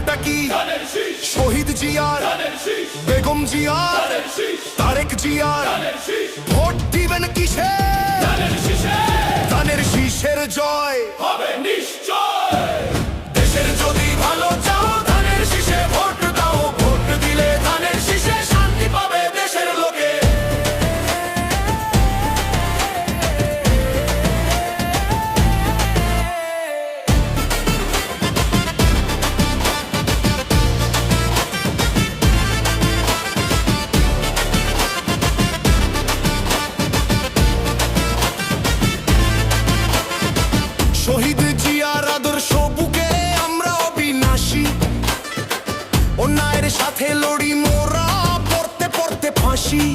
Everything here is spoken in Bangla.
নামটা কি? শহীদ জিয়ার, বেগম জিয়ার, তারেক জিয়ার। ভোট দিবেন কিসে? ধানের শীষের জয় হবে নিশ্চয়। দেশের যদি ভালো চাও ধানের শীষে ভোট দাও। ভোট দিলে ধানের শীষে শান্তি পাবে দেশের লোকে। শহীদ জিয়ার আদর্শ বুকে আমরা অবিনাশী। অন্যায়ের সাথে লড়ি মোরা, পড়তে পড়তে ফাঁসি।